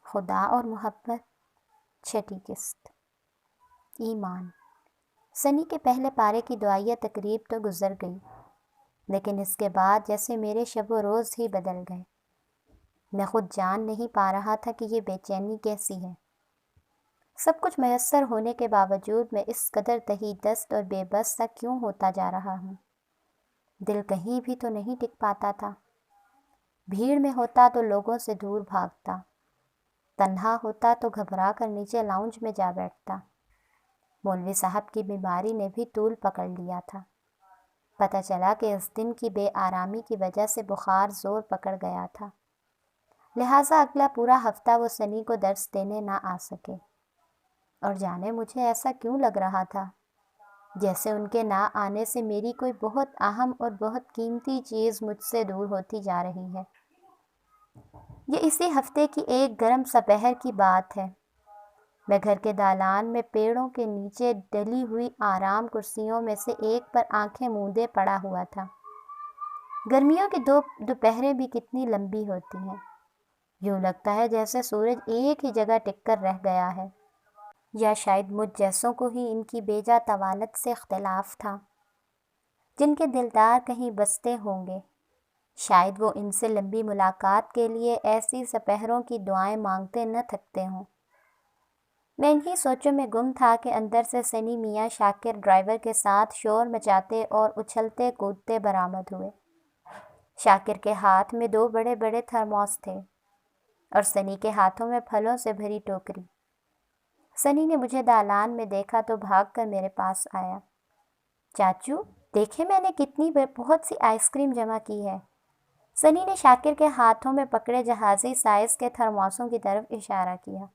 خدا اور محبت، چھٹی قسط۔ ایمان۔ سنی کے پہلے پارے کی دعائیہ تقریب تو گزر گئی، لیکن اس کے بعد جیسے میرے شب و روز ہی بدل گئے۔ میں خود جان نہیں پا رہا تھا کہ یہ بے چینی کیسی ہے۔ سب کچھ میسر ہونے کے باوجود میں اس قدر تہی دست اور بے بس سا کیوں ہوتا جا رہا ہوں؟ دل کہیں بھی تو نہیں ٹک پاتا تھا۔ بھیڑ میں ہوتا تو لوگوں سے دور بھاگتا، تنہا ہوتا تو گھبرا کر نیچے لاؤنج میں جا بیٹھتا۔ مولوی صاحب کی بیماری نے بھی طول پکڑ لیا تھا۔ پتہ چلا کہ اس دن کی بے آرامی کی وجہ سے بخار زور پکڑ گیا تھا، لہٰذا اگلا پورا ہفتہ وہ سنی کو درس دینے نہ آ سکے۔ اور جانے مجھے ایسا کیوں لگ رہا تھا جیسے ان کے نہ آنے سے میری کوئی بہت اہم اور بہت قیمتی چیز مجھ سے دور ہوتی جا رہی ہے۔ یہ اسی ہفتے کی ایک گرم سپہر کی بات ہے۔ میں گھر کے دالان میں پیڑوں کے نیچے ڈلی ہوئی آرام کرسیوں میں سے ایک پر آنکھیں موندے پڑا ہوا تھا۔ گرمیوں کی دوپہریں بھی کتنی لمبی ہوتی ہیں، یوں لگتا ہے جیسے سورج ایک ہی جگہ ٹک کر رہ گیا ہے، یا شاید مجھ جیسوں کو ہی ان کی بیجا طوالت سے اختلاف تھا۔ جن کے دلدار کہیں بستے ہوں گے، شاید وہ ان سے لمبی ملاقات کے لیے ایسی سپہروں کی دعائیں مانگتے نہ تھکتے ہوں۔ میں انہی سوچوں میں گم تھا کہ اندر سے سنی میاں شاکر ڈرائیور کے ساتھ شور مچاتے اور اچھلتے کودتے برآمد ہوئے۔ شاکر کے ہاتھ میں 2 بڑے بڑے تھرموس تھے اور سنی کے ہاتھوں میں پھلوں سے بھری ٹوکری۔ سنی نے مجھے دالان میں دیکھا تو بھاگ کر میرے پاس آیا۔ چاچو دیکھیں میں نے کتنی بہت سی آئس کریم جمع کی ہے۔ سنی نے شاکر کے ہاتھوں میں پکڑے جہازی سائز کے تھرموسوں کی طرف اشارہ کیا۔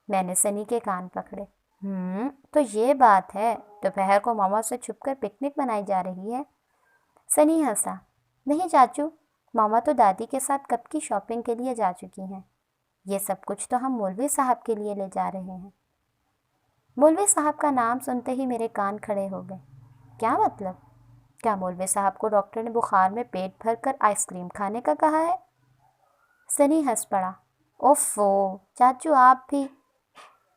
میں نے سنی کے کان پکڑے۔ تو یہ بات ہے، دوپہر کو ماما سے چھپ کر پکنک منائی جا رہی ہے؟ سنی ہنسا۔ نہیں چاچو، ماما تو دادی کے ساتھ کب کی شاپنگ کے لیے جا چکی ہیں۔ یہ سب کچھ تو ہم مولوی صاحب کے لیے لے جا رہے ہیں۔ مولوی صاحب کا نام سنتے ہی میرے کان کھڑے ہو گئے۔ کیا مطلب؟ کیا مولوی صاحب کو ڈاکٹر نے بخار میں پیٹ بھر کر آئس کریم کھانے کا کہا ہے؟ سنی ہنس پڑا۔ اوفو چاچو آپ بھی۔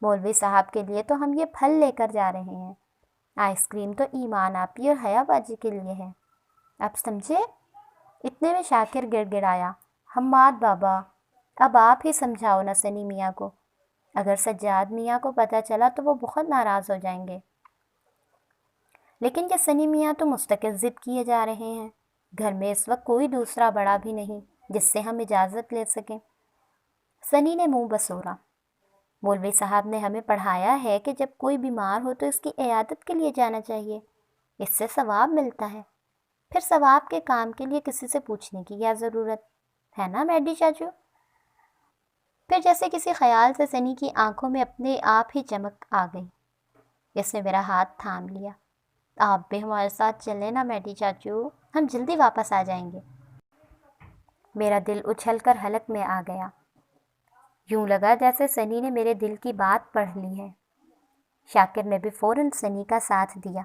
مولوی صاحب کے لیے تو ہم یہ پھل لے کر جا رہے ہیں، آئس کریم تو ایمان آپی اور حیا باجی کے لیے ہے۔ اب سمجھے؟ اتنے میں شاکر گڑ گڑایا۔ حماد بابا، اب آپ ہی سمجھاؤ نا سنی میاں کو، اگر سجاد میاں کو پتہ چلا تو وہ بہت ناراض ہو جائیں گے۔ لیکن یہ سنی میاں تو مستقل ضد کیے جا رہے ہیں۔ گھر میں اس وقت کوئی دوسرا بڑا بھی نہیں جس سے ہم اجازت لے سکیں۔ سنی نے منہ بسورا۔ مولوی صاحب نے ہمیں پڑھایا ہے کہ جب کوئی بیمار ہو تو اس کی عیادت کے لیے جانا چاہیے، اس سے ثواب ملتا ہے۔ پھر ثواب کے کام کے لیے کسی سے پوچھنے کی کیا ضرورت ہے نا میڈی چاچو؟ پھر جیسے کسی خیال سے سنی کی آنکھوں میں اپنے آپ ہی چمک آ گئی۔ اس نے میرا ہاتھ تھام لیا۔ آپ بھی ہمارے ساتھ چلیں نا میڈی چاچو، ہم جلدی واپس آ جائیں گے۔ میرا دل اچھل کر حلق میں آ گیا۔ یوں لگا جیسے سنی نے میرے دل کی بات پڑھ لی ہے۔ شاکر نے بھی فوراً سنی کا ساتھ دیا۔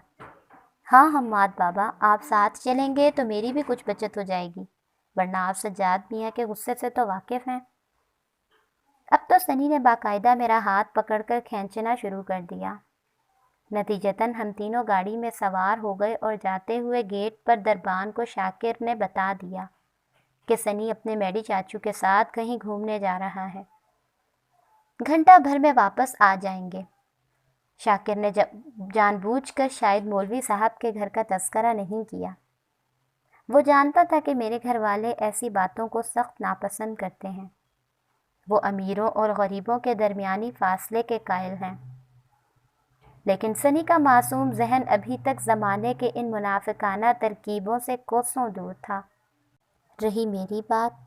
ہاں حماد بابا، آپ ساتھ چلیں گے تو میری بھی کچھ بچت ہو جائے گی، ورنہ آپ سجاد میاں کے غصے سے تو واقف ہیں۔ اب تو سنی نے باقاعدہ میرا ہاتھ پکڑ کر کھینچنا شروع کر دیا۔ نتیجتاً ہم تینوں گاڑی میں سوار ہو گئے اور جاتے ہوئے گیٹ پر دربان کو شاکر نے بتا دیا کہ سنی اپنے میڈی چاچو کے ساتھ کہیں گھومنے جا رہا ہے، گھنٹہ بھر میں واپس آ جائیں گے۔ شاکر نے جان بوجھ کر شاید مولوی صاحب کے گھر کا تذکرہ نہیں کیا۔ وہ جانتا تھا کہ میرے گھر والے ایسی باتوں کو سخت ناپسند کرتے ہیں۔ وہ امیروں اور غریبوں کے درمیانی فاصلے کے قائل ہیں۔ لیکن سنی کا معصوم ذہن ابھی تک زمانے کے ان منافقانہ ترکیبوں سے کوسوں دور تھا۔ رہی میری بات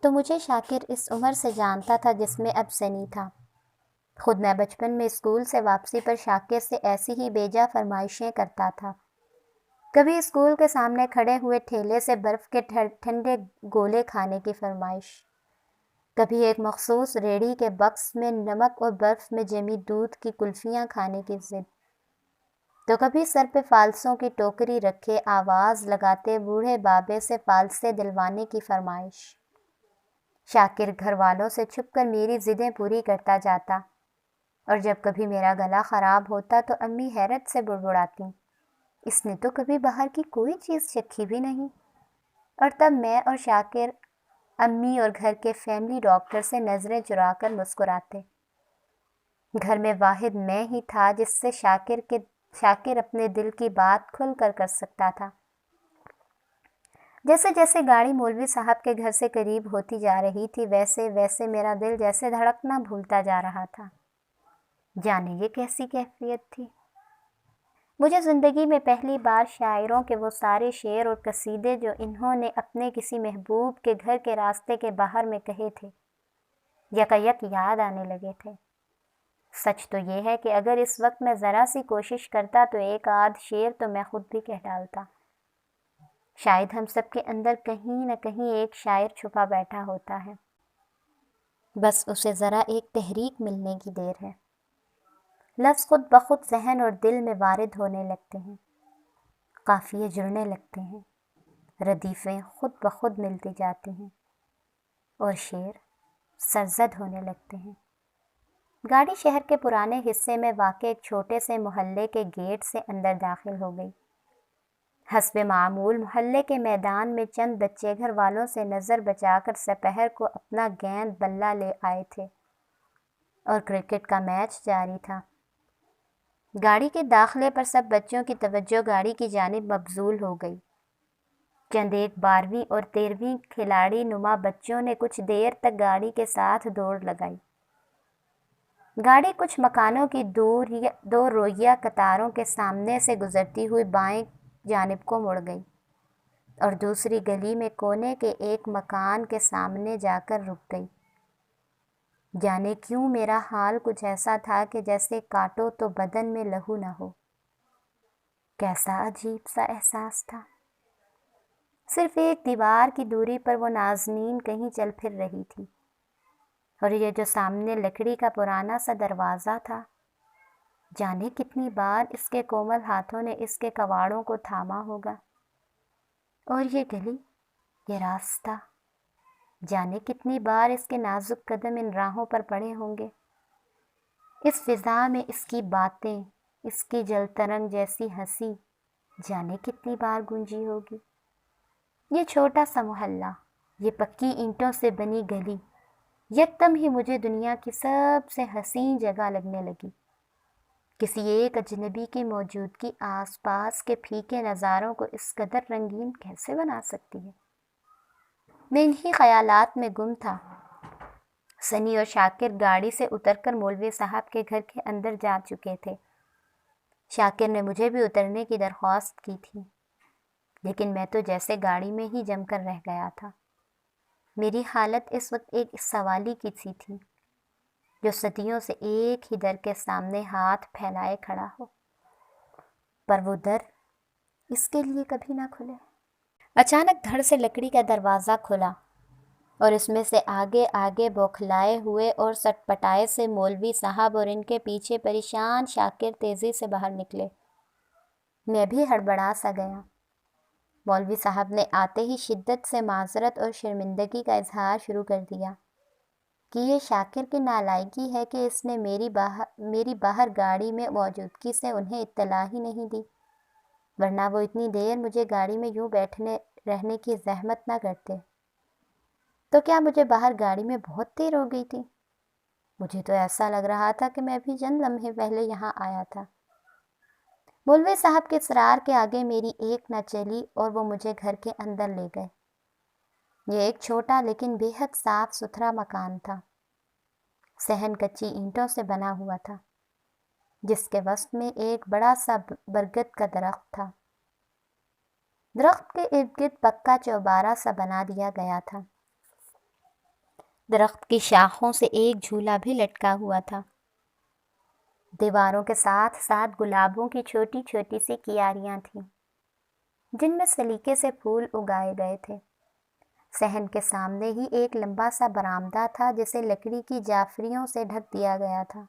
تو مجھے شاکر اس عمر سے جانتا تھا جس میں اب سنی تھا۔ خود میں بچپن میں اسکول سے واپسی پر شاکر سے ایسی ہی بیجا فرمائشیں کرتا تھا۔ کبھی اسکول کے سامنے کھڑے ہوئے ٹھیلے سے برف کے ٹھنڈے گولے کھانے کی فرمائش، کبھی ایک مخصوص ریڑھی کے بکس میں نمک اور برف میں جمی دودھ کی کلفیاں کھانے کی ضد، تو کبھی سر پہ فالسوں کی ٹوکری رکھے آواز لگاتے بوڑھے بابے سے فالسے دلوانے کی فرمائش۔ شاکر گھر والوں سے چھپ کر میری ضدیں پوری کرتا جاتا، اور جب کبھی میرا گلا خراب ہوتا تو امی حیرت سے بڑبڑاتی، اس نے تو کبھی باہر کی کوئی چیز چکھی بھی نہیں۔ اور تب میں اور شاکر امی اور گھر کے فیملی ڈاکٹر سے نظریں چرا کر مسکراتے۔ گھر میں واحد میں ہی تھا جس سے شاکر اپنے دل کی بات کھل کر سکتا تھا۔ جیسے جیسے گاڑی مولوی صاحب کے گھر سے قریب ہوتی جا رہی تھی ویسے ویسے میرا دل جیسے دھڑکنا بھولتا جا رہا تھا۔ جانے یہ کیسی کیفیت تھی۔ مجھے زندگی میں پہلی بار شاعروں کے وہ سارے شعر اور قصیدے جو انہوں نے اپنے کسی محبوب کے گھر کے راستے کے باہر میں کہے تھے، یکایک یاد آنے لگے تھے۔ سچ تو یہ ہے کہ اگر اس وقت میں ذرا سی کوشش کرتا تو ایک آدھ شعر تو میں خود بھی کہہ ڈالتا۔ شاید ہم سب کے اندر کہیں نہ کہیں ایک شاعر چھپا بیٹھا ہوتا ہے، بس اسے ذرا ایک تحریک ملنے کی دیر ہے۔ لفظ خود بخود ذہن اور دل میں وارد ہونے لگتے ہیں، قافیے جڑنے لگتے ہیں، ردیفیں خود بخود ملتی جاتی ہیں اور شعر سرزد ہونے لگتے ہیں۔ گاڑی شہر کے پرانے حصے میں واقع ایک چھوٹے سے محلے کے گیٹ سے اندر داخل ہو گئی۔ حسب معمول محلے کے میدان میں چند بچے گھر والوں سے نظر بچا کر سپہر کو اپنا گیند بلہ لے آئے تھے اور کرکٹ کا میچ جاری تھا۔ گاڑی کے داخلے پر سب بچوں کی توجہ گاڑی کی جانب مبذول ہو گئی۔ چند ایک 12ویں اور 13ویں کھلاڑی نما بچوں نے کچھ دیر تک گاڑی کے ساتھ دوڑ لگائی۔ گاڑی کچھ مکانوں کی دو رویہ قطاروں کے سامنے سے گزرتی ہوئی بائیں جانب کو مڑ گئی اور دوسری گلی میں کونے کے ایک مکان کے سامنے جا کر رک گئی۔ جانے کیوں میرا حال کچھ ایسا تھا کہ جیسے کاٹو تو بدن میں لہو نہ ہو۔ کیسا عجیب سا احساس تھا۔ صرف ایک دیوار کی دوری پر وہ نازنین کہیں چل پھر رہی تھی، اور یہ جو سامنے لکڑی کا پرانا سا دروازہ تھا، جانے کتنی بار اس کے کومل ہاتھوں نے اس کے کواڑوں کو تھاما ہوگا۔ اور یہ گلی، یہ راستہ، جانے کتنی بار اس کے نازک قدم ان راہوں پر پڑے ہوں گے۔ اس فضا میں اس کی باتیں، اس کی جل ترنگ جیسی ہنسی جانے کتنی بار گونجی ہوگی۔ یہ چھوٹا سا محلہ، یہ پکی اینٹوں سے بنی گلی یکدم ہی مجھے دنیا کی سب سے حسین جگہ لگنے لگی۔ کسی ایک اجنبی کی موجودگی آس پاس کے پھیکے نظاروں کو اس قدر رنگین کیسے بنا سکتی ہے؟ میں انہی خیالات میں گم تھا۔ سنی اور شاکر گاڑی سے اتر کر مولوی صاحب کے گھر کے اندر جا چکے تھے۔ شاکر نے مجھے بھی اترنے کی درخواست کی تھی، لیکن میں تو جیسے گاڑی میں ہی جم کر رہ گیا تھا۔ میری حالت اس وقت ایک سوالی کی سی تھی جو صدیوں سے ایک ہی در کے سامنے ہاتھ پھیلائے کھڑا ہو، پر وہ در اس کے لیے کبھی نہ کھلے۔ اچانک دھڑ سے لکڑی کا دروازہ کھلا اور اس میں سے آگے آگے بوکھلائے ہوئے اور سٹ پٹائے سے مولوی صاحب اور ان کے پیچھے پریشان شاکر تیزی سے باہر نکلے۔ میں بھی ہڑبڑا سا گیا۔ مولوی صاحب نے آتے ہی شدت سے معذرت اور شرمندگی کا اظہار شروع کر دیا کہ یہ شاکر کی نالائکی ہے کہ اس نے میری باہر گاڑی میں موجودگی سے انہیں اطلاع ہی نہیں دی، ورنہ وہ اتنی دیر مجھے گاڑی میں یوں بیٹھنے رہنے کی زحمت نہ کرتے۔ تو کیا مجھے باہر گاڑی میں بہت دیر ہو گئی تھی؟ مجھے تو ایسا لگ رہا تھا کہ میں ابھی چند لمحے پہلے یہاں آیا تھا۔ مولوی صاحب کے اصرار کے آگے میری ایک نہ چلی اور وہ مجھے گھر کے اندر لے گئے۔ یہ ایک چھوٹا لیکن بے حد صاف ستھرا مکان تھا۔ صحن کچی اینٹوں سے بنا ہوا تھا، جس کے وسط میں ایک بڑا سا برگد کا درخت تھا۔ درخت کے ارد گرد پکا چوبارہ سا بنا دیا گیا تھا۔ درخت کی شاخوں سے ایک جھولا بھی لٹکا ہوا تھا۔ دیواروں کے ساتھ ساتھ گلابوں کی چھوٹی چھوٹی سی کیاریاں تھیں، جن میں سلیقے سے پھول اگائے گئے تھے۔ صحن کے سامنے ہی ایک لمبا سا برآمدہ تھا جسے لکڑی کی جعفریوں سے ڈھک دیا گیا تھا۔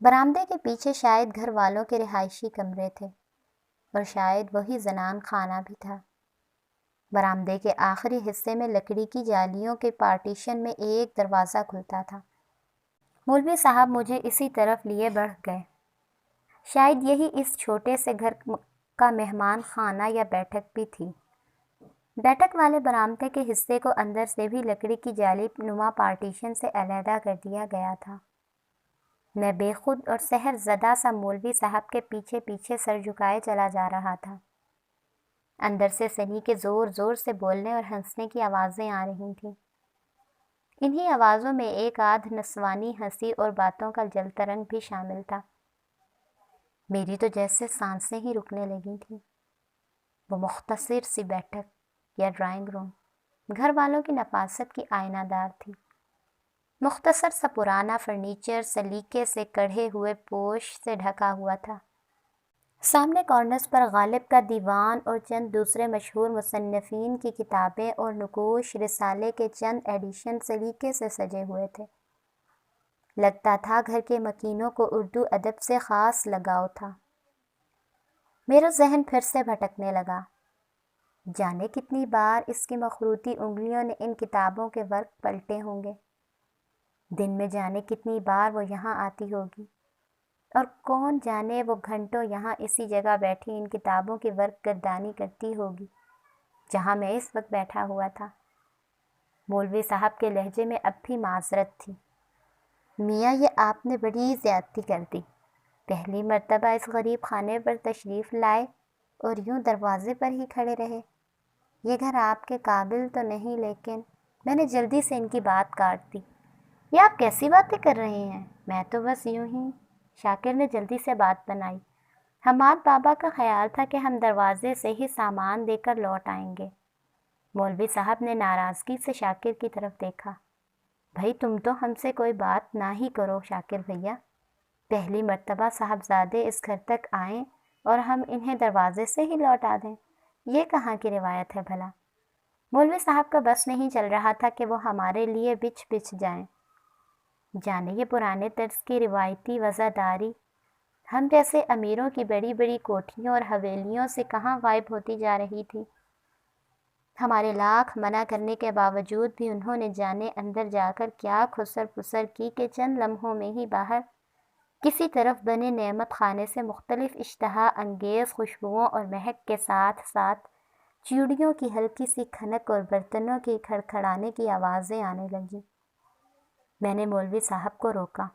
برآمدے کے پیچھے شاید گھر والوں کے رہائشی کمرے تھے، اور شاید وہی زنان خانہ بھی تھا۔ برآمدے کے آخری حصے میں لکڑی کی جالیوں کے پارٹیشن میں ایک دروازہ کھلتا تھا۔ مولوی صاحب مجھے اسی طرف لیے بڑھ گئے۔ شاید یہی اس چھوٹے سے گھر کا مہمان خانہ یا بیٹھک بھی تھی۔ بیٹھک والے برآمدے کے حصے کو اندر سے بھی لکڑی کی جالی نما پارٹیشن سے علیحدہ کر دیا گیا تھا۔ میں بے خود اور سحر زدہ سا مولوی صاحب کے پیچھے پیچھے سر جھکائے چلا جا رہا تھا۔ اندر سے سنی کے زور زور سے بولنے اور ہنسنے کی آوازیں آ رہی تھیں۔ انہی آوازوں میں ایک آدھ نسوانی ہنسی اور باتوں کا جل ترنگ بھی شامل تھا۔ میری تو جیسے سانسیں ہی رکنے لگی تھیں۔ وہ مختصر سی بیٹھک یا ڈرائنگ روم گھر والوں کی نفاست کی آئینہ دار تھی۔ مختصر سا پرانا فرنیچر سلیقے سے کڑھے ہوئے پوش سے ڈھکا ہوا تھا۔ سامنے کارنرز پر غالب کا دیوان اور چند دوسرے مشہور مصنفین کی کتابیں اور نقوش رسالے کے چند ایڈیشن سلیقے سے سجے ہوئے تھے۔ لگتا تھا گھر کے مکینوں کو اردو ادب سے خاص لگاؤ تھا۔ میرا ذہن پھر سے بھٹکنے لگا۔ جانے کتنی بار اس کی مخروطی انگلیوں نے ان کتابوں کے ورق پلٹے ہوں گے۔ دن میں جانے کتنی بار وہ یہاں آتی ہوگی، اور کون جانے وہ گھنٹوں یہاں اسی جگہ بیٹھی ان کتابوں کی ورق گردانی کرتی ہوگی جہاں میں اس وقت بیٹھا ہوا تھا۔ مولوی صاحب کے لہجے میں اب بھی معذرت تھی۔ میاں، یہ آپ نے بڑی زیادتی کر دی۔ پہلی مرتبہ اس غریب خانے پر تشریف لائے اور یوں دروازے پر ہی کھڑے رہے۔ یہ گھر آپ کے قابل تو نہیں، لیکن میں نے جلدی سے ان کی بات کاٹ دی۔ یہ آپ کیسی باتیں کر رہے ہیں؟ میں تو بس یوں ہی۔ شاکر نے جلدی سے بات بنائی۔ حماد بابا کا خیال تھا کہ ہم دروازے سے ہی سامان دے کر لوٹ آئیں گے۔ مولوی صاحب نے ناراضگی سے شاکر کی طرف دیکھا۔ بھائی تم تو ہم سے کوئی بات نہ ہی کرو شاکر بھیا۔ پہلی مرتبہ صاحبزادے اس گھر تک آئیں اور ہم انہیں دروازے سے ہی لوٹا دیں، یہ کہاں کی روایت ہے بھلا؟ مولوی صاحب کا بس نہیں چل رہا تھا کہ وہ ہمارے لیے بچ بچ جائیں۔ جانے یہ پرانے طرز کی روایتی وزاداری ہم جیسے امیروں کی بڑی بڑی کوٹھیوں اور حویلیوں سے کہاں غائب ہوتی جا رہی تھی۔ ہمارے لاکھ منع کرنے کے باوجود بھی انہوں نے جانے اندر جا کر کیا خسر پسر کی کہ چند لمحوں میں ہی باہر کسی طرف بنے نعمت خانے سے مختلف اشتہا انگیز خوشبوؤں اور مہک کے ساتھ ساتھ چیوڑیوں کی ہلکی سی کھنک اور برتنوں کے کھڑکھڑانے کی آوازیں آنے لگیں۔ میں نے مولوی صاحب کو روکا۔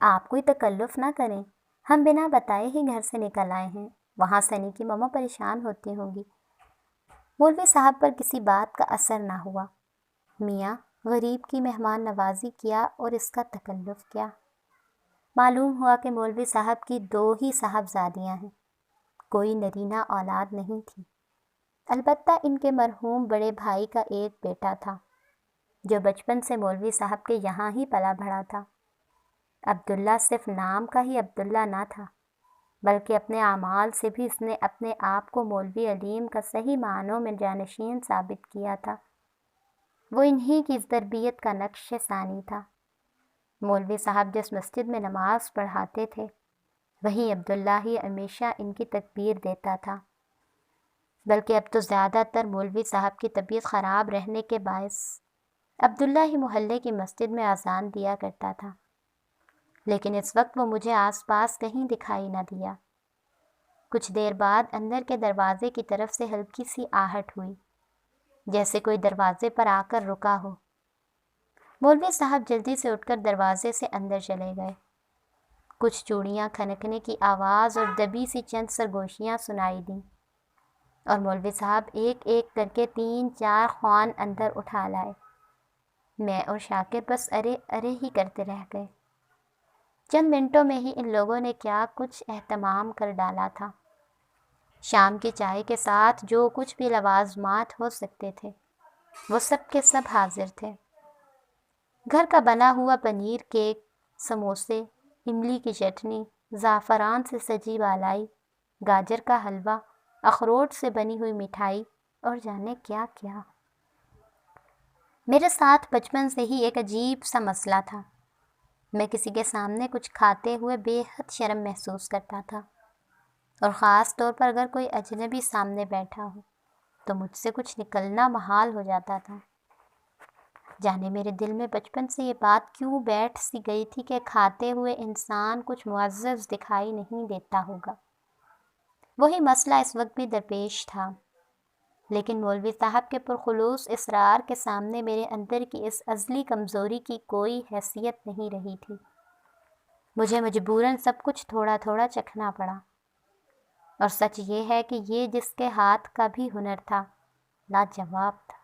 آپ کوئی تکلف نہ کریں، ہم بنا بتائے ہی گھر سے نکل آئے ہیں، وہاں سنی کی ماما پریشان ہوتی ہوں گی۔ مولوی صاحب پر کسی بات کا اثر نہ ہوا۔ میاں، غریب کی مہمان نوازی کیا اور اس کا تکلف کیا؟ معلوم ہوا کہ مولوی صاحب کی 2 ہی صاحبزادیاں ہیں، کوئی نرینہ اولاد نہیں تھی۔ البتہ ان کے مرحوم بڑے بھائی کا ایک بیٹا تھا جو بچپن سے مولوی صاحب کے یہاں ہی پلا بڑھا تھا۔ عبداللہ صرف نام کا ہی عبداللہ نہ تھا، بلکہ اپنے اعمال سے بھی اس نے اپنے آپ کو مولوی علیم کا صحیح معنوں میں جانشین ثابت کیا تھا۔ وہ انہی کی تربیت کا نقش ثانی تھا۔ مولوی صاحب جس مسجد میں نماز پڑھاتے تھے وہیں عبداللہ ہی ہمیشہ ان کی تکبیر دیتا تھا، بلکہ اب تو زیادہ تر مولوی صاحب کی طبیعت خراب رہنے کے باعث عبداللہ ہی محلے کی مسجد میں اذان دیا کرتا تھا۔ لیکن اس وقت وہ مجھے آس پاس کہیں دکھائی نہ دیا۔ کچھ دیر بعد اندر کے دروازے کی طرف سے ہلکی سی آہٹ ہوئی، جیسے کوئی دروازے پر آ کر رکا ہو۔ مولوی صاحب جلدی سے اٹھ کر دروازے سے اندر چلے گئے۔ کچھ چوڑیاں کھنکنے کی آواز اور دبی سی چند سرگوشیاں سنائی دیں، اور مولوی صاحب ایک ایک کر کے 3-4 خوان اندر اٹھا لائے۔ میں اور شاکر بس ارے ارے ہی کرتے رہ گئے۔ چند منٹوں میں ہی ان لوگوں نے کیا کچھ اہتمام کر ڈالا تھا۔ شام کی چائے کے ساتھ جو کچھ بھی لوازمات ہو سکتے تھے وہ سب کے سب حاضر تھے۔ گھر کا بنا ہوا پنیر کیک، سموسے، املی کی چٹنی، زعفران سے سجی بالائی، گاجر کا حلوہ، اخروٹ سے بنی ہوئی مٹھائی اور جانے کیا کیا۔ میرے ساتھ بچپن سے ہی ایک عجیب سا مسئلہ تھا۔ میں کسی کے سامنے کچھ کھاتے ہوئے بے حد شرم محسوس کرتا تھا، اور خاص طور پر اگر کوئی اجنبی سامنے بیٹھا ہو۔ تو مجھ سے کچھ نکلنا محال ہو جاتا تھا۔ جانے میرے دل میں بچپن سے یہ بات کیوں بیٹھ سی گئی تھی کہ کھاتے ہوئے انسان کچھ معزز دکھائی نہیں دیتا ہوگا۔ وہی مسئلہ اس وقت بھی درپیش تھا، لیکن مولوی صاحب کے پرخلوص اصرار کے سامنے میرے اندر کی اس ازلی کمزوری کی کوئی حیثیت نہیں رہی تھی۔ مجھے مجبوراً سب کچھ تھوڑا تھوڑا چکھنا پڑا، اور سچ یہ ہے کہ یہ جس کے ہاتھ کا بھی ہنر تھا، لاجواب تھا۔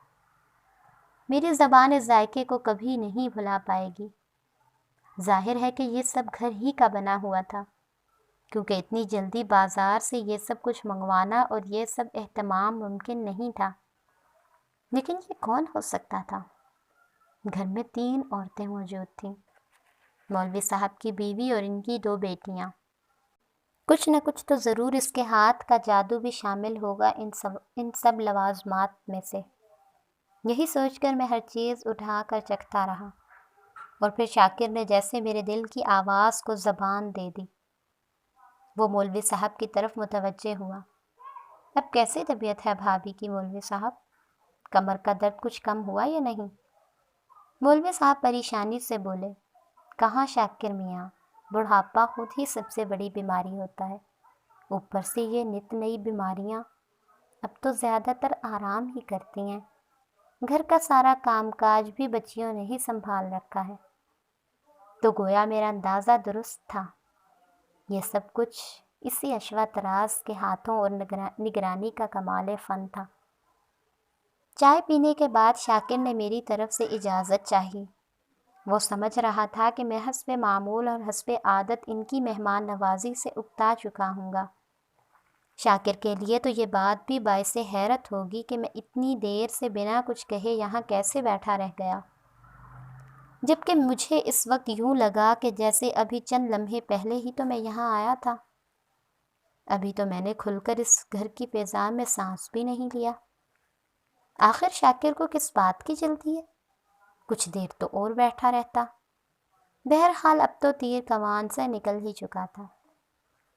میری زبان اس ذائقے کو کبھی نہیں بھلا پائے گی۔ ظاہر ہے کہ یہ سب گھر ہی کا بنا ہوا تھا، کیونکہ اتنی جلدی بازار سے یہ سب کچھ منگوانا اور یہ سب اہتمام ممکن نہیں تھا۔ لیکن یہ کون ہو سکتا تھا؟ گھر میں 3 عورتیں موجود تھیں، مولوی صاحب کی بیوی اور ان کی 2 بیٹیاں۔ کچھ نہ کچھ تو ضرور اس کے ہاتھ کا جادو بھی شامل ہوگا ان سب لوازمات میں سے۔ یہی سوچ کر میں ہر چیز اٹھا کر چکھتا رہا، اور پھر شاکر نے جیسے میرے دل کی آواز کو زبان دے دی۔ وہ مولوی صاحب کی طرف متوجہ ہوا۔ اب کیسی طبیعت ہے بھابھی کی مولوی صاحب؟ کمر کا درد کچھ کم ہوا یا نہیں؟ مولوی صاحب پریشانی سے بولے، کہاں شاکر میاں، بڑھاپا خود ہی سب سے بڑی بیماری ہوتا ہے، اوپر سے یہ نت نئی بیماریاں۔ اب تو زیادہ تر آرام ہی کرتی ہیں، گھر کا سارا کام کاج بھی بچیوں نے ہی سنبھال رکھا ہے۔ تو گویا میرا اندازہ درست تھا، یہ سب کچھ اسی اشوا طراز کے ہاتھوں اور نگرانی کا کمال فن تھا۔ چائے پینے کے بعد شاکر نے میری طرف سے اجازت چاہی۔ وہ سمجھ رہا تھا کہ میں حسب معمول اور حسب عادت ان کی مہمان نوازی سے اکتا چکا ہوں گا۔ شاکر کے لیے تو یہ بات بھی باعث حیرت ہوگی کہ میں اتنی دیر سے بنا کچھ کہے یہاں کیسے بیٹھا رہ گیا، جبکہ مجھے اس وقت یوں لگا کہ جیسے ابھی چند لمحے پہلے ہی تو میں یہاں آیا تھا۔ ابھی تو میں نے کھل کر اس گھر کی فضا میں سانس بھی نہیں لیا۔ آخر شاکر کو کس بات کی جلدی ہے؟ کچھ دیر تو اور بیٹھا رہتا۔ بہرحال اب تو تیر کمان سے نکل ہی چکا تھا۔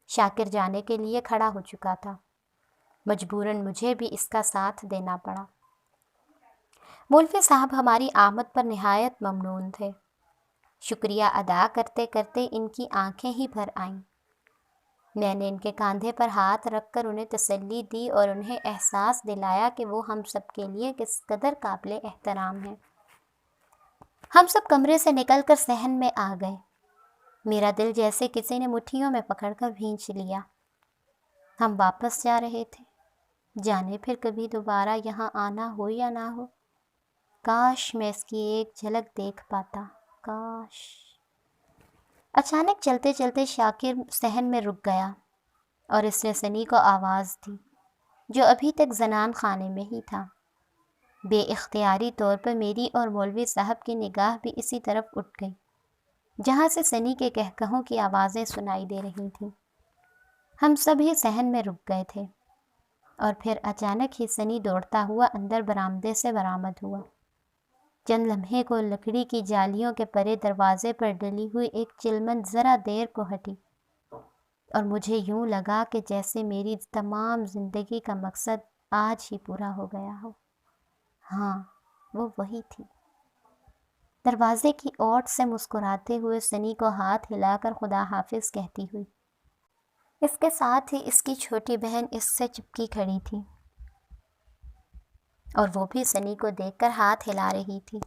شاکر جانے کے لیے کھڑا ہو چکا تھا، مجبوراً مجھے بھی اس کا ساتھ دینا پڑا۔ مولوی صاحب ہماری آمد پر نہایت ممنون تھے۔ شکریہ ادا کرتے کرتے ان کی آنکھیں ہی بھر آئیں۔ میں نے ان کے کاندھے پر ہاتھ رکھ کر انہیں تسلی دی اور انہیں احساس دلایا کہ وہ ہم سب کے لیے کس قدر قابل احترام ہیں۔ ہم سب کمرے سے نکل کر صحن میں آ گئے۔ میرا دل جیسے کسی نے مٹھیوں میں پکڑ کر بھینچ لیا۔ ہم واپس جا رہے تھے، جانے پھر کبھی دوبارہ یہاں آنا ہو یا نہ ہو۔ کاش میں اس کی ایک جھلک دیکھ پاتا، کاش۔ اچانک چلتے چلتے شاکر صحن میں رک گیا اور اس نے سنی کو آواز دی، جو ابھی تک زنان خانے میں ہی تھا۔ بے اختیاری طور پر میری اور مولوی صاحب کی نگاہ بھی اسی طرف اٹھ گئی، جہاں سے سنی کے کہکہوں کی آوازیں سنائی دے رہی تھیں۔ ہم سب ہی صحن میں رک گئے تھے، اور پھر اچانک ہی سنی دوڑتا ہوا اندر برآمدے سے برآمد ہوا۔ چند لمحے کو لکڑی کی جالیوں کے پرے دروازے پر ڈلی ہوئی ایک چلمن ذرا دیر کو ہٹی، اور مجھے یوں لگا کہ جیسے میری تمام زندگی کا مقصد آج ہی پورا ہو گیا ہو۔ ہاں، وہ وہی تھی۔ دروازے کی اوٹ سے مسکراتے ہوئے سنی کو ہاتھ ہلا کر خدا حافظ کہتی ہوئی۔ اس کے ساتھ ہی اس کی چھوٹی بہن اس سے چپکی کھڑی تھی، اور وہ بھی سنی کو دیکھ کر ہاتھ ہلا رہی تھی۔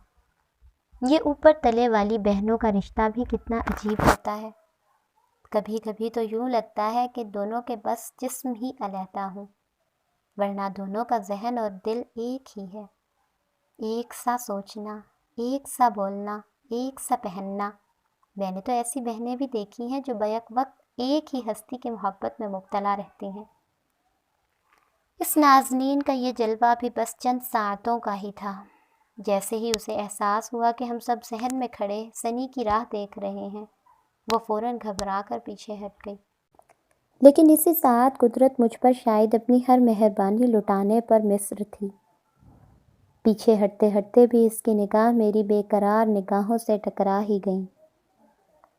یہ اوپر تلے والی بہنوں کا رشتہ بھی کتنا عجیب ہوتا ہے۔ کبھی کبھی تو یوں لگتا ہے کہ دونوں کے بس جسم ہی علیحدہ ہوں، ورنہ دونوں کا ذہن اور دل ایک ہی ہے۔ ایک سا سوچنا، ایک سا بولنا، ایک سا پہننا۔ میں نے تو ایسی بہنیں بھی دیکھی ہیں جو بیک وقت ایک ہی ہستی کی محبت میں مبتلا رہتی ہیں۔ اس نازنین کا یہ جلوہ بھی بس چند ساعتوں کا ہی تھا۔ جیسے ہی اسے احساس ہوا کہ ہم سب صحن میں کھڑے سنی کی راہ دیکھ رہے ہیں، وہ فوراً گھبرا کر پیچھے ہٹ گئی۔ لیکن اسی ساتھ قدرت مجھ پر شاید اپنی ہر مہربانی لٹانے پر مصر تھی۔ پیچھے ہٹتے ہٹتے بھی اس کی نگاہ میری بے قرار نگاہوں سے ٹکرا ہی گئیں۔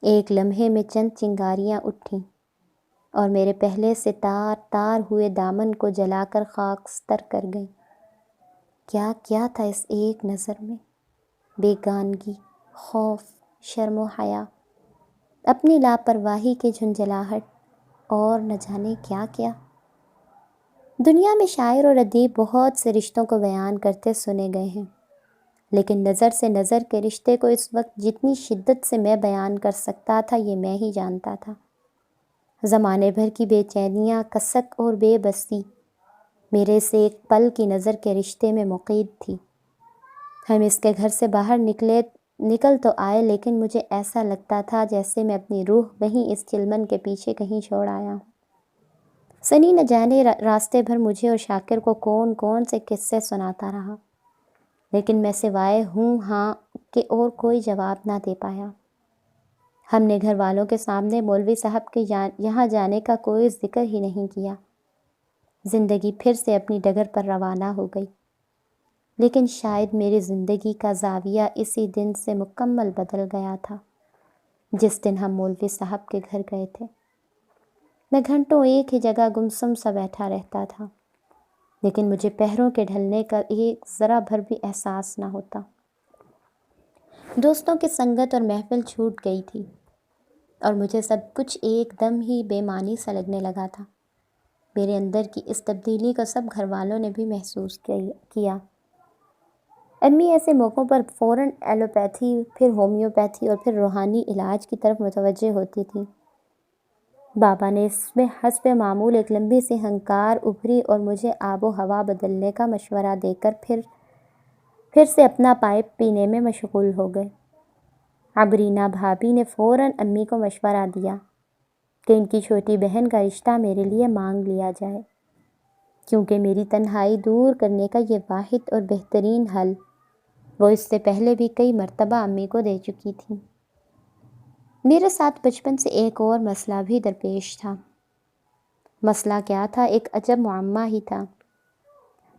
ایک لمحے میں چند چنگاریاں اٹھیں اور میرے پہلے سے تار تار ہوئے دامن کو جلا کر خاکستر کر گئیں۔ کیا کیا تھا اس ایک نظر میں، بیگانگی، خوف، شرم و حیا، اپنی لاپرواہی کی جھنجھلاہٹ، اور نہ جانے کیا کیا۔ دنیا میں شاعر اور ادیب بہت سے رشتوں کو بیان کرتے سنے گئے ہیں، لیکن نظر سے نظر کے رشتے کو اس وقت جتنی شدت سے میں بیان کر سکتا تھا یہ میں ہی جانتا تھا۔ زمانے بھر کی بے چینیاں، کسک اور بے بسی میرے سے ایک پل کی نظر کے رشتے میں مقید تھی۔ ہم اس کے گھر سے باہر نکل تو آئے، لیکن مجھے ایسا لگتا تھا جیسے میں اپنی روح وہیں اس چلمن کے پیچھے کہیں چھوڑ آیا ہوں۔ سنی نہ جانے راستے بھر مجھے اور شاکر کو کون کون سے قصے سناتا رہا، لیکن میں سوائے ہوں ہاں کے اور کوئی جواب نہ دے پایا۔ ہم نے گھر والوں کے سامنے مولوی صاحب کے یہاں جانے کا کوئی ذکر ہی نہیں کیا۔ زندگی پھر سے اپنی ڈگر پر روانہ ہو گئی، لیکن شاید میری زندگی کا زاویہ اسی دن سے مکمل بدل گیا تھا جس دن ہم مولوی صاحب کے گھر گئے تھے۔ میں گھنٹوں ایک ہی جگہ گمسم سا بیٹھا رہتا تھا، لیکن مجھے پہروں کے ڈھلنے کا ایک ذرا بھر بھی احساس نہ ہوتا۔ دوستوں کی سنگت اور محفل چھوٹ گئی تھی، اور مجھے سب کچھ ایک دم ہی بے معنی سا لگنے لگا تھا۔ میرے اندر کی اس تبدیلی کو سب گھر والوں نے بھی محسوس کیا۔ امی ایسے موقعوں پر فوراً ایلوپیتھی، پھر ہومیوپیتھی اور پھر روحانی علاج کی طرف متوجہ ہوتی تھیں۔ بابا نے اس میں حسب معمول ایک لمبی سی ہنکار ابھری اور مجھے آب و ہوا بدلنے کا مشورہ دے کر پھر سے اپنا پائپ پینے میں مشغول ہو گئے۔ عبرینا بھابی نے فوراً امی کو مشورہ دیا کہ ان کی چھوٹی بہن کا رشتہ میرے لیے مانگ لیا جائے، کیونکہ میری تنہائی دور کرنے کا یہ واحد اور بہترین حل وہ اس سے پہلے بھی کئی مرتبہ امی کو دے چکی تھی۔ میرے ساتھ بچپن سے ایک اور مسئلہ بھی درپیش تھا۔ مسئلہ کیا تھا؟ ایک عجب معمہ ہی تھا۔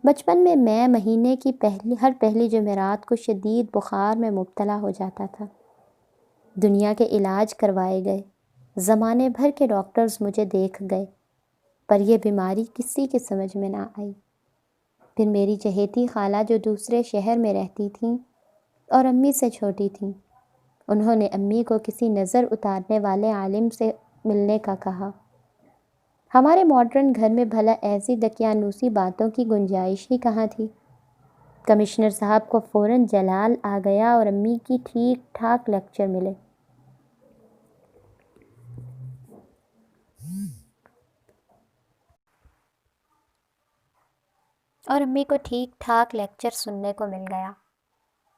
بچپن میں مہینے کی ہر پہلی جمعرات کو شدید بخار میں مبتلا ہو جاتا تھا۔ دنیا کے علاج کروائے گئے، زمانے بھر کے ڈاکٹرز مجھے دیکھ گئے، پر یہ بیماری کسی کی سمجھ میں نہ آئی۔ پھر میری چہیتی خالہ جو دوسرے شہر میں رہتی تھیں اور امی سے چھوٹی تھیں، انہوں نے امی کو کسی نظر اتارنے والے عالم سے ملنے کا کہا۔ ہمارے ماڈرن گھر میں بھلا ایسی دقیانوسی باتوں کی گنجائش ہی کہاں تھی؟ کمشنر صاحب کو فوراً جلال آ گیا اور امی کی ٹھیک ٹھاک لیکچر ملے۔ سننے کو مل گیا،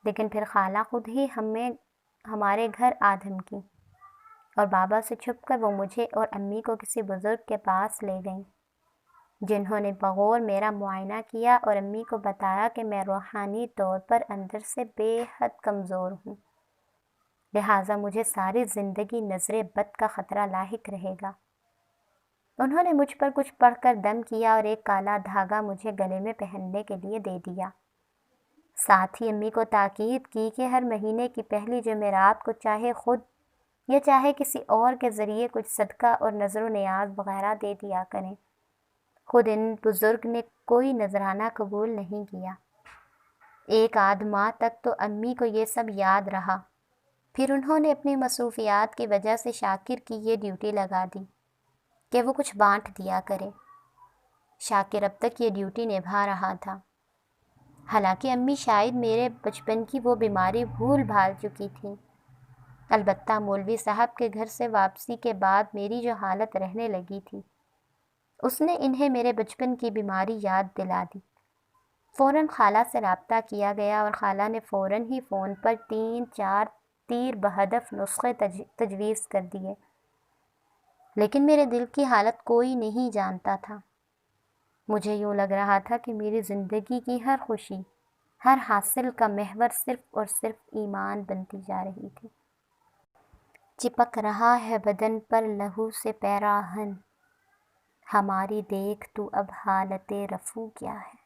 لیکن پھر خالہ خود ہی ہمارے گھر آ دھمکی، اور بابا سے چھپ کر وہ مجھے اور امی کو کسی بزرگ کے پاس لے گئیں، جنہوں نے بغور میرا معائنہ کیا اور امی کو بتایا کہ میں روحانی طور پر اندر سے بے حد کمزور ہوں، لہٰذا مجھے ساری زندگی نظر بد کا خطرہ لاحق رہے گا۔ انہوں نے مجھ پر کچھ پڑھ کر دم کیا اور ایک کالا دھاگا مجھے گلے میں پہننے کے لیے دے دیا۔ ساتھ ہی امی کو تاکید کی کہ ہر مہینے کی پہلی جمعرات کو چاہے خود یا چاہے کسی اور کے ذریعے کچھ صدقہ اور نظر و نیاز وغیرہ دے دیا کریں۔ خود ان بزرگ نے کوئی نذرانہ قبول نہیں کیا۔ ایک آدھ ماہ تک تو امی کو یہ سب یاد رہا، پھر انہوں نے اپنی مصروفیات کی وجہ سے شاکر کی یہ ڈیوٹی لگا دی کہ وہ کچھ بانٹ دیا کرے۔ شاکر اب تک یہ ڈیوٹی نبھا رہا تھا، حالانکہ امی شاید میرے بچپن کی وہ بیماری بھول بھال چکی تھی۔ البتہ مولوی صاحب کے گھر سے واپسی کے بعد میری جو حالت رہنے لگی تھی، اس نے انہیں میرے بچپن کی بیماری یاد دلا دی۔ فوراً خالہ سے رابطہ کیا گیا اور خالہ نے فوراً ہی فون پر 3-4 تیر بہدف نسخے تجویز کر دیے، لیکن میرے دل کی حالت کوئی نہیں جانتا تھا۔ مجھے یوں لگ رہا تھا کہ میری زندگی کی ہر خوشی، ہر حاصل کا محور صرف اور صرف ایمان بنتی جا رہی تھی۔ چپک رہا ہے بدن پر لہو سے پیراہن، ہماری دیکھ تو اب حالت رفو کیا ہے۔